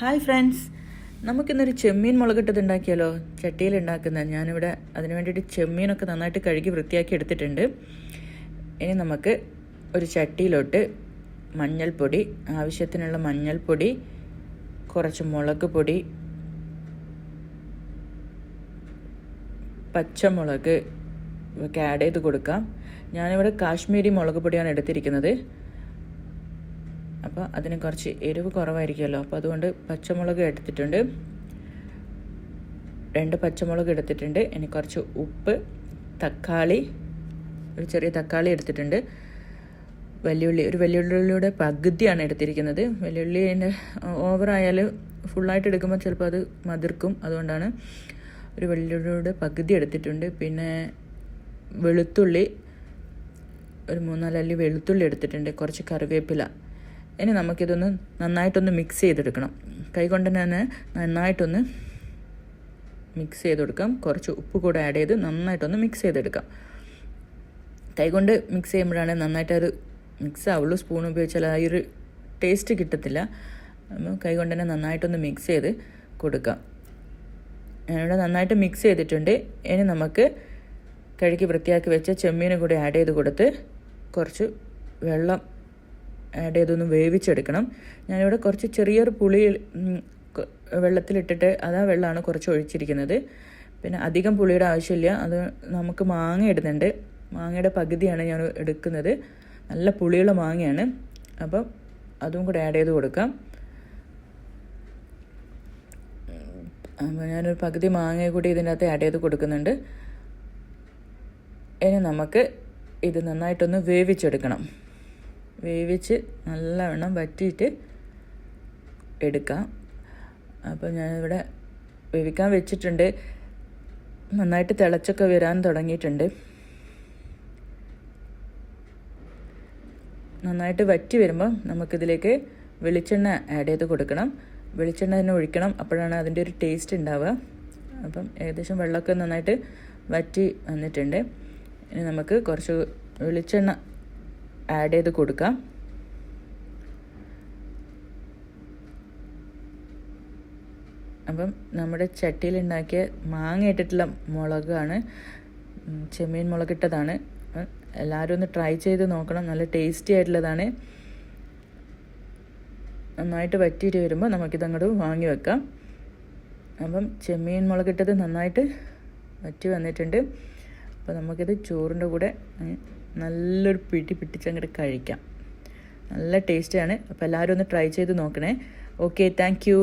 Hi friends, നമുക്കിന്നൊരു ചെമ്മീൻ മുളകിട്ടത് ഉണ്ടാക്കിയാലോ? ചട്ടിയിൽ ഉണ്ടാക്കുന്നത്. ഞാനിവിടെ അതിന് വേണ്ടിയിട്ട് ചെമ്മീനൊക്കെ നന്നായിട്ട് കഴുകി വൃത്തിയാക്കി എടുത്തിട്ടുണ്ട്. ഇനി നമുക്ക് ഒരു ചട്ടിയിലോട്ട് മഞ്ഞൾപ്പൊടി, ആവശ്യത്തിനുള്ള മഞ്ഞൾപ്പൊടി, കുറച്ച് മുളക് പൊടി, പച്ചമുളക് ഒക്കെ ആഡ് ചെയ്ത് കൊടുക്കാം. ഞാനിവിടെ കാശ്മീരി മുളക് പൊടിയാണ് എടുത്തിരിക്കുന്നത്. അപ്പോൾ അതിന് കുറച്ച് എരിവ് കുറവായിരിക്കുമല്ലോ, അപ്പോൾ അതുകൊണ്ട് പച്ചമുളക് എടുത്തിട്ടുണ്ട്. 2 പച്ചമുളക് എടുത്തിട്ടുണ്ട്. ഇനി കുറച്ച് ഉപ്പ്, തക്കാളി, ഒരു ചെറിയ തക്കാളി എടുത്തിട്ടുണ്ട്. ഒരു വലിയുള്ളിയുടെ പകുതിയാണ് എടുത്തിരിക്കുന്നത്. വലിയുള്ളിൻ്റെ ഓവറായാൽ ഫുള്ളായിട്ട് എടുക്കുമ്പോൾ ചിലപ്പോൾ അത് മതിർക്കും, അതുകൊണ്ടാണ് ഒരു വലിയുള്ളിയുടെ പകുതി എടുത്തിട്ടുണ്ട്. പിന്നെ വെളുത്തുള്ളി, ഒരു 3-4 അല്ലി വെളുത്തുള്ളി എടുത്തിട്ടുണ്ട്. കുറച്ച് കറിവേപ്പില. ഇനി നമുക്കിതൊന്ന് നന്നായിട്ടൊന്ന് മിക്സ് ചെയ്തെടുക്കണം. കൈകൊണ്ട് തന്നെ നന്നായിട്ടൊന്ന് മിക്സ് ചെയ്ത് കൊടുക്കാം. കുറച്ച് ഉപ്പ് കൂടെ ആഡ് ചെയ്ത് നന്നായിട്ടൊന്ന് മിക്സ് ചെയ്തെടുക്കാം. കൈകൊണ്ട് മിക്സ് ചെയ്യുമ്പോഴാണ് നന്നായിട്ട് അത് മിക്സ് ആവുള്ളൂ. സ്പൂൺ ഉപയോഗിച്ചാൽ ആ ഒരു ടേസ്റ്റ് കിട്ടത്തില്ല. അപ്പോൾ കൈകൊണ്ട് തന്നെ നന്നായിട്ടൊന്ന് മിക്സ് ചെയ്ത് കൊടുക്കാം. ഞാനിവിടെ നന്നായിട്ട് മിക്സ് ചെയ്തിട്ടുണ്ട്. ഇനി നമുക്ക് കഴുകി വൃത്തിയാക്കി വെച്ച ചെമ്മീനും കൂടി ആഡ് ചെയ്ത് കൊടുത്ത് കുറച്ച് വെള്ളം ആഡ് ചെയ്തൊന്ന് വേവിച്ചെടുക്കണം. ഞാനിവിടെ കുറച്ച് ചെറിയൊരു പുളി വെള്ളത്തിലിട്ടിട്ട് വെള്ളമാണ് കുറച്ച് ഒഴിച്ചിരിക്കുന്നത്. പിന്നെ അധികം പുളിയുടെ ആവശ്യമില്ല. അത് നമുക്ക് മാങ്ങ ഇടുന്നുണ്ട്. മാങ്ങയുടെ പകുതിയാണ് ഞാൻ എടുക്കുന്നത്. നല്ല പുളിയുള്ള മാങ്ങയാണ്. അപ്പം അതും കൂടെ ആഡ് ചെയ്ത് കൊടുക്കാം. അപ്പോൾ ഞാനൊരു പകുതി മാങ്ങ കൂടി ഇതിൻ്റെ അകത്ത് ആഡ് ചെയ്ത് കൊടുക്കുന്നുണ്ട്. ഇനി നമുക്ക് ഇത് നന്നായിട്ടൊന്ന് വേവിച്ചെടുക്കണം. വേവിച്ച് നല്ലവണ്ണം വറ്റിയിട്ട് എടുക്കാം. അപ്പോൾ ഞാനിവിടെ വേവിക്കാൻ വെച്ചിട്ടുണ്ട്. നന്നായിട്ട് തിളച്ചൊക്കെ വരാൻ തുടങ്ങിയിട്ടുണ്ട്. നന്നായിട്ട് വറ്റി വരുമ്പോൾ നമുക്കിതിലേക്ക് വെളിച്ചെണ്ണ ആഡ് ചെയ്ത് കൊടുക്കണം. വെളിച്ചെണ്ണ തന്നെ ഒഴിക്കണം, അപ്പോഴാണ് അതിൻ്റെ ഒരു ടേസ്റ്റ് ഉണ്ടാവുക. അപ്പം ഏകദേശം വെള്ളമൊക്കെ നന്നായിട്ട് വറ്റി വന്നിട്ടുണ്ട്. ഇനി നമുക്ക് കുറച്ച് വെളിച്ചെണ്ണ ആഡ് ചെയ്ത് കൊടുക്കാം. അപ്പം നമ്മുടെ ചട്ടിയിലുണ്ടാക്കിയ മാങ്ങ ഇട്ടിട്ടുള്ള മുളകാണ്, ചെമ്മീൻ മുളകിട്ടതാണ്. എല്ലാവരും ഒന്ന് ട്രൈ ചെയ്ത് നോക്കണം. നല്ല ടേസ്റ്റി ആയിട്ടുള്ളതാണ്. നന്നായിട്ട് വറ്റിയിട്ട് വരുമ്പോൾ നമുക്കിതങ്ങോട്ട് വാങ്ങി വെക്കാം. അപ്പം ചെമ്മീൻ മുളകിട്ടത് നന്നായിട്ട് വറ്റി വന്നിട്ടുണ്ട്. അപ്പോൾ നമുക്കിത് ചോറിൻ്റെ കൂടെ നല്ലൊരു പിടിച്ചങ്ങോട്ട് കഴിക്കാം. നല്ല ടേസ്റ്റാണ്. അപ്പോൾ എല്ലാവരും ഒന്ന് ട്രൈ ചെയ്ത് നോക്കണേ. Okay, thank you.